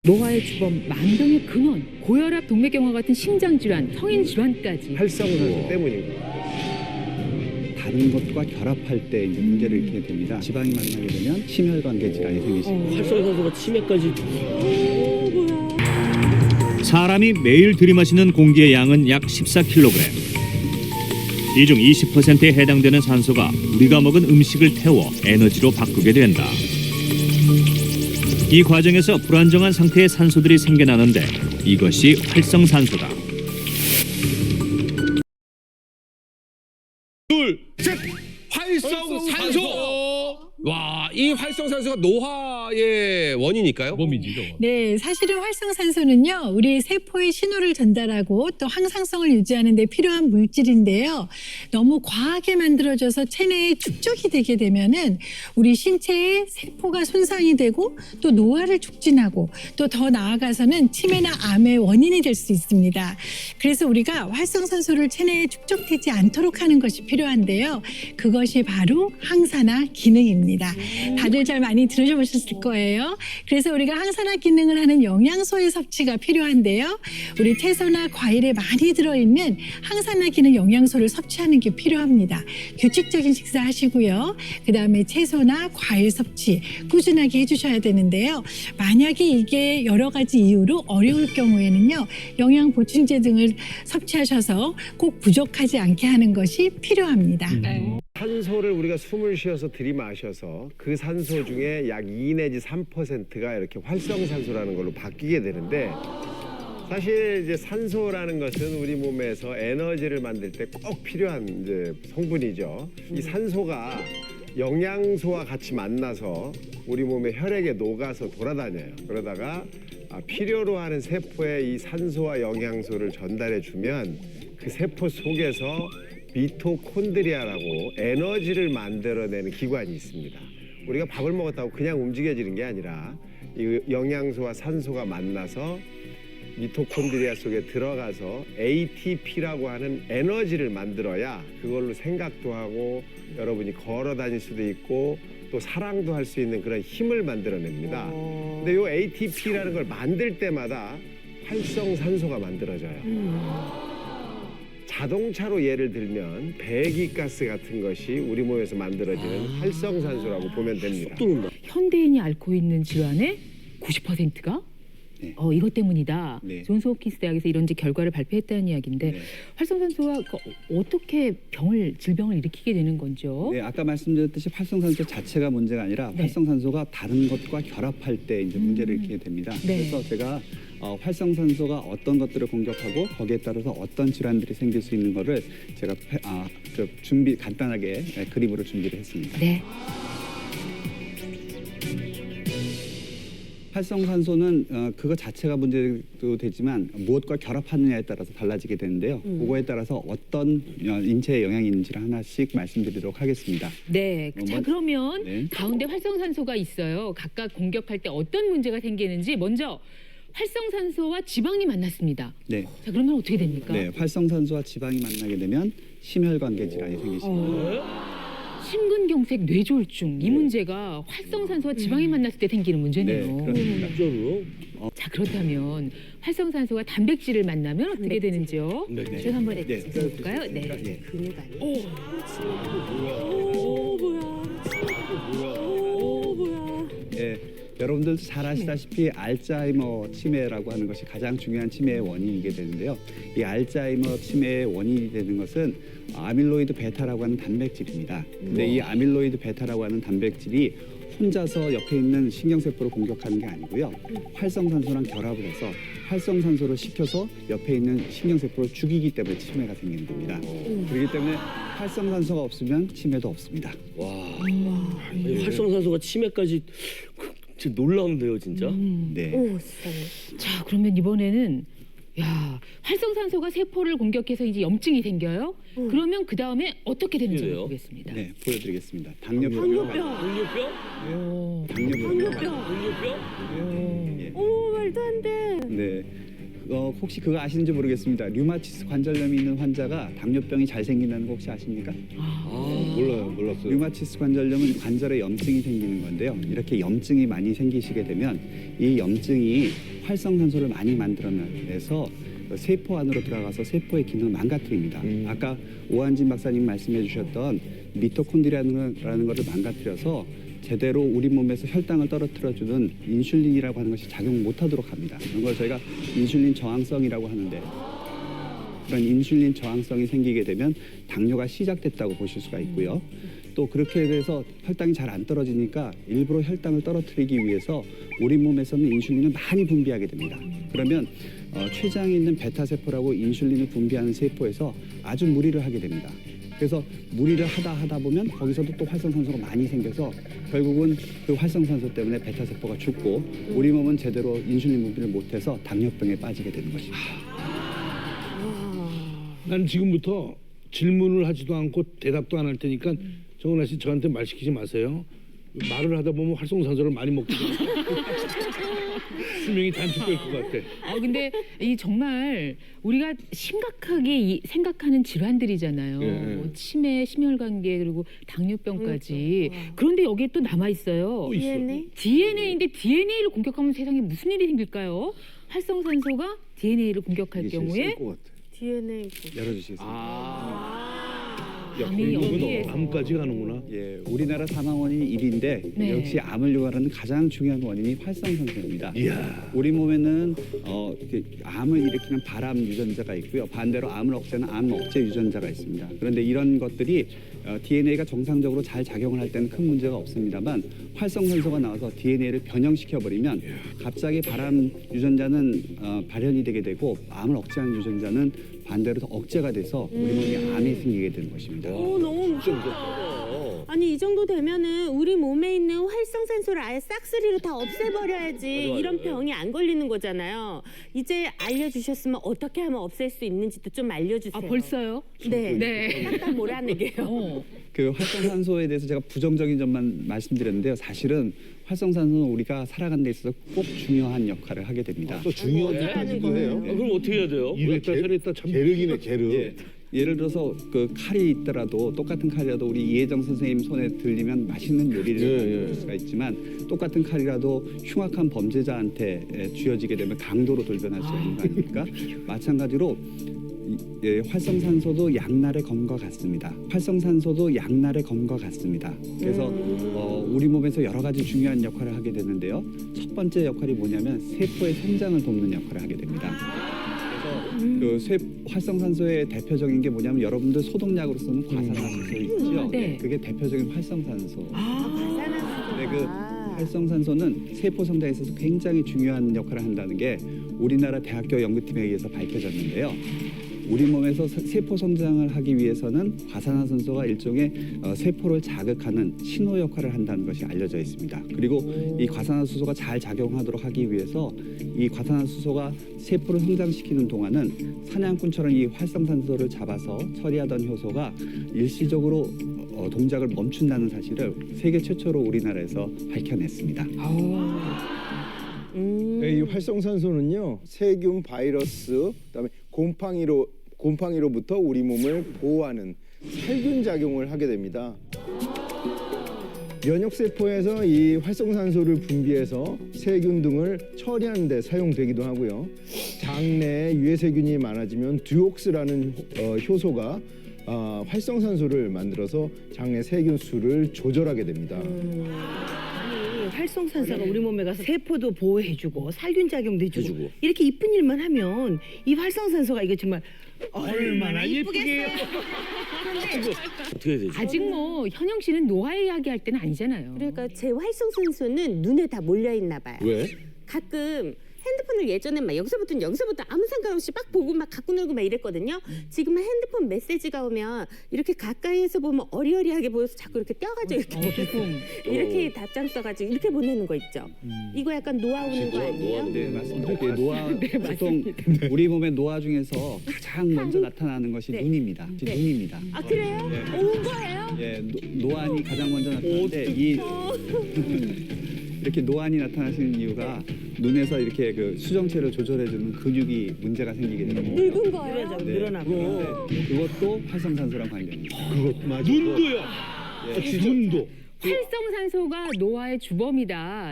노화의 주범, 만병의 근원, 고혈압, 동맥경화 같은 심장질환, 성인 질환까지. 활성산소 때문입니다. 다른 것과 결합할 때 이제 문제를 일으키게 됩니다. 지방이 만나게 되면 심혈관계 질환이 생기십니다. 활성산소가 치매까지. 사람이 매일 들이마시는 공기의 양은 약 14kg. 이 중 20%에 해당되는 산소가 우리가 먹은 음식을 태워 에너지로 바꾸게 된다. 이 과정에서 불안정한 상태의 산소들이 생겨나는데 이것이 활성산소다. 둘, 셋! 활성산소! 와, 이 활성산소가 노화의 원인일까요? 범이지죠. 네, 사실은 활성산소는요, 우리 세포에 신호를 전달하고 또 항상성을 유지하는 데 필요한 물질인데요. 너무 과하게 만들어져서 체내에 축적이 되게 되면은 우리 신체의 세포가 손상이 되고 또 노화를 촉진하고 또 더 나아가서는 치매나 암의 원인이 될 수 있습니다. 그래서 우리가 활성산소를 체내에 축적되지 않도록 하는 것이 필요한데요. 그것이 바로 항산화 기능입니다. 다들 잘 많이 들으셔보셨을 거예요. 그래서 우리가 항산화 기능을 하는 영양소의 섭취가 필요한데요. 우리 채소나 과일에 많이 들어있는 항산화 기능 영양소를 섭취하는 게 필요합니다. 규칙적인 식사하시고요. 그다음에 채소나 과일 섭취 꾸준하게 해주셔야 되는데요. 만약에 이게 여러 가지 이유로 어려울 경우에는요. 영양 보충제 등을 섭취하셔서 꼭 부족하지 않게 하는 것이 필요합니다. 산소를 우리가 숨을 쉬어서 들이마셔서 그 산소 중에 약 2 내지 3%가 이렇게 활성산소라는 걸로 바뀌게 되는데, 사실 이제 산소라는 것은 우리 몸에서 에너지를 만들 때 꼭 필요한 이제 성분이죠. 이 산소가 영양소와 같이 만나서 우리 몸의 혈액에 녹아서 돌아다녀요. 그러다가 필요로 하는 세포에 이 산소와 영양소를 전달해 주면 그 세포 속에서 미토콘드리아라고 에너지를 만들어내는 기관이 있습니다. 우리가 밥을 먹었다고 그냥 움직여지는 게 아니라 이 영양소와 산소가 만나서 미토콘드리아 속에 들어가서 ATP라고 하는 에너지를 만들어야 그걸로 생각도 하고 여러분이 걸어 다닐 수도 있고 또 사랑도 할 수 있는 그런 힘을 만들어냅니다. 근데 이 ATP라는 걸 만들 때마다 활성산소가 만들어져요. 자동차로 예를 들면 배기가스 같은 것이 우리 몸에서 만들어지는 활성산소라고 보면 됩니다. 현대인이 앓고 있는 질환의 90%가 네. 이것 때문이다. 네. 존스 홉킨스 대학에서 이런 이제 결과를 발표했다는 이야기인데, 네. 활성산소가 어떻게 질병을 일으키게 되는 건죠? 네, 아까 말씀드렸듯이 활성산소 자체가 문제가 아니라 네. 활성산소가 다른 것과 결합할 때 이제 문제를 일으키게 됩니다. 네. 그래서 제가 활성산소가 어떤 것들을 공격하고 거기에 따라서 어떤 질환들이 생길 수 있는 거를 제가 간단하게 그림으로 준비를 했습니다. 네. 활성산소는 그거 자체가 문제도 되지만 무엇과 결합하느냐에 따라서 달라지게 되는데요. 그거에 따라서 어떤 인체에 영향이 있는지를 하나씩 말씀드리도록 하겠습니다. 네. 자, 그러면 네. 가운데 활성산소가 있어요. 각각 공격할 때 어떤 문제가 생기는지 먼저 활성산소와 지방이 만났습니다. 네. 자, 그러면 어떻게 됩니까? 네, 활성산소와 지방이 만나게 되면 심혈관계 질환이 생기십니다. 심근경색, 뇌졸중 이 문제가 활성산소와 지방이 만났을 때 생기는 문제네요. 네, 그렇습니다. 진짜로요? 자, 그렇다면 활성산소가 단백질을 만나면 어떻게 되는지요? 네. 제가 한번 네. 해볼까요? 네. 네. 근육 아니에요? 예, 여러분들 잘 아시다시피 알츠하이머 치매라고 하는 것이 가장 중요한 치매의 원인이게 되는데요. 이 알츠하이머 치매의 원인이 되는 것은 아밀로이드 베타라고 하는 단백질입니다. 근데 이 아밀로이드 베타라고 하는 단백질이 혼자서 옆에 있는 신경세포를 공격하는 게 아니고요. 활성산소랑 결합을 해서 활성산소를 시켜서 옆에 있는 신경세포를 죽이기 때문에 치매가 생기는 겁니다. 그렇기 때문에 활성산소가 없으면 치매도 없습니다. 와, 아니, 활성산소가 치매까지 진짜 놀라운데요, 진짜. 네. 자, 그러면 이번에는 활성산소가 세포를 공격해서 이제 염증이 생겨요. 그러면 그 다음에 어떻게 되는지 그래요? 보겠습니다. 네, 보여드리겠습니다. 당뇨병. 당뇨병? 당뇨병. 당뇨병? 예. 오, 말도 안 돼. 네. 혹시 그거 아시는지 모르겠습니다. 류마티스 관절염이 있는 환자가 당뇨병이 잘 생긴다는 거 혹시 아십니까? 몰랐어요. 류마티스 관절염은 관절에 염증이 생기는 건데요. 이렇게 염증이 많이 생기시게 되면 이 염증이 활성산소를 많이 만들어내서 세포 안으로 들어가서 세포의 기능을 망가뜨립니다. 아까 오한진 박사님 말씀해 주셨던 미토콘드리아라는 것을 망가뜨려서 제대로 우리 몸에서 혈당을 떨어뜨려주는 인슐린이라고 하는 것이 작용 못하도록 합니다. 이런 걸 저희가 인슐린 저항성이라고 하는데, 그런 인슐린 저항성이 생기게 되면 당뇨가 시작됐다고 보실 수가 있고요. 또 그렇게 돼서 혈당이 잘 안 떨어지니까 일부러 혈당을 떨어뜨리기 위해서 우리 몸에서는 인슐린을 많이 분비하게 됩니다. 그러면 췌장에 있는 베타세포라고 인슐린을 분비하는 세포에서 아주 무리를 하게 됩니다. 그래서 무리를 하다 보면 거기서도 또 활성산소가 많이 생겨서 결국은 그 활성산소 때문에 베타세포가 죽고 우리 몸은 제대로 인슐린 분비를 못해서 당뇨병에 빠지게 되는 것입니다. 난 지금부터 질문을 하지도 않고 대답도 안 할 테니까 정은아 씨 저한테 말 시키지 마세요. 말을 하다 보면 활성산소를 많이 먹게 돼요. 수명이 단축될 것 같아. 근데 이 정말 우리가 심각하게 생각하는 질환들이잖아요. 예. 뭐 치매, 심혈관계 그리고 당뇨병까지. 그런데 여기에 또 남아 있어요. 또 있어. DNA인데 DNA를 공격하면 세상에 무슨 일이 생길까요? 활성산소가 DNA를 공격할 경우에 DNA. 열어주시겠습니다. 암이 여기에서 암까지 가는구나. 예, 우리나라 사망 원인이 1위인데 네. 역시 암을 유발하는 가장 중요한 원인이 활성산소입니다. 이야. 우리 몸에는 암을 일으키는 발암 유전자가 있고요. 반대로 암을 억제하는 암 억제 유전자가 있습니다. 그런데 이런 것들이 DNA가 정상적으로 잘 작용을 할 때는 큰 문제가 없습니다만 활성산소가 나와서 DNA를 변형시켜버리면 갑자기 발암 유전자는 발현이 되게 되고 암을 억제하는 유전자는 반대로 더 억제가 돼서 우리 몸에 암이 생기게 되는 것입니다. 너무 무섭다. 아니 이 정도 되면은 우리 몸에 있는 활성산소를 아예 싹쓸이로 다 없애버려야지 이런 병이 안 걸리는 거잖아요. 이제 알려주셨으면 어떻게 하면 없앨 수 있는지도 좀 알려주세요. 벌써요? 네. 네. 깜짝 몰아내게요. 그 활성산소에 대해서 제가 부정적인 점만 말씀드렸는데요. 사실은 활성산소는 우리가 살아가는 데 있어서 꼭 중요한 역할을 하게 됩니다. 또 중요한 역할이기도 해요. 그럼 어떻게 해야 돼요? 이랬다 저랬다 참. 게르기네 게르. 예, 예를 들어서 그 칼이 있더라도 똑같은 칼이라도 우리 이혜정 선생님 손에 들리면 맛있는 요리를 할 수가 있지만 똑같은 칼이라도 흉악한 범죄자한테 쥐어지게 되면 강도로 돌변할 수가 있는 거 아닙니까? 마찬가지로 활성산소도 양날의 검과 같습니다. 활성산소도 양날의 검과 같습니다. 그래서 우리 몸에서 여러 가지 중요한 역할을 하게 되는데요. 첫 번째 역할이 뭐냐면 세포의 성장을 돕는 역할을 하게 됩니다. 그래서 활성산소의 대표적인 게 뭐냐면 여러분들 소독약으로 쓰는 과산화수소 있죠. 네. 그게 대표적인 활성산소. 네, 그 아. 활성산소는 세포 성장에 있어서 굉장히 중요한 역할을 한다는 게 우리나라 대학교 연구팀에 의해서 밝혀졌는데요. 우리 몸에서 세포 성장을 하기 위해서는 과산화산소가 일종의 세포를 자극하는 신호 역할을 한다는 것이 알려져 있습니다. 그리고 이 과산화수소가 잘 작용하도록 하기 위해서 이 과산화수소가 세포를 성장시키는 동안은 사냥꾼처럼 이 활성산소를 잡아서 처리하던 효소가 일시적으로 동작을 멈춘다는 사실을 세계 최초로 우리나라에서 밝혀냈습니다. 이 활성산소는요 세균, 바이러스, 그다음에 곰팡이로부터 우리 몸을 보호하는 살균 작용을 하게 됩니다. 면역 세포에서 이 활성산소를 분비해서 세균 등을 처리하는 데 사용되기도 하고요. 장내에 유해세균이 많아지면 듀옥스라는 효소가 활성산소를 만들어서 장내 세균 수를 조절하게 됩니다. 활성산소가 우리 몸에 가서 세포도 보호해주고 살균 작용도 해주고 이렇게 이쁜 일만 하면 이 활성산소가 이게 정말 얼마나 이쁘겠어요. 어떻게 해야 되죠? 아직 뭐 현영 씨는 노화 이야기할 때는 아니잖아요. 그러니까 제 활성산소는 눈에 다 몰려 있나 봐요. 왜? 가끔 핸드폰을 예전에 막 여기서부터 아무 상관없이 막 보고 막 갖고 놀고 막 이랬거든요. 지금은 핸드폰 메시지가 오면 이렇게 가까이에서 보면 어리어리하게 보여서 자꾸 이렇게 떼어가지고 이렇게 답장 써가지고 이렇게 보내는 거 있죠. 이거 약간 노화 오는 거 아니에요? 네, 맞습니다. 노화, 보통 우리 몸의 노화 중에서 가장 먼저 나타나는 것이 네. 눈입니다. 네. 눈입니다. 아 그래요? 온 거예요? 예, 노안이 가장 먼저 나타나는데 이렇게 노안이 나타나시는 이유가 눈에서 이렇게 그 수정체를 조절해주는 근육이 문제가 생기게 됩니다. 늙은 거예요? 늘어나고 늘어나고. 그것도 활성산소랑 관련입니다. 그것 맞아. 눈도요. 눈도. 활성산소가 노화의 주범이다.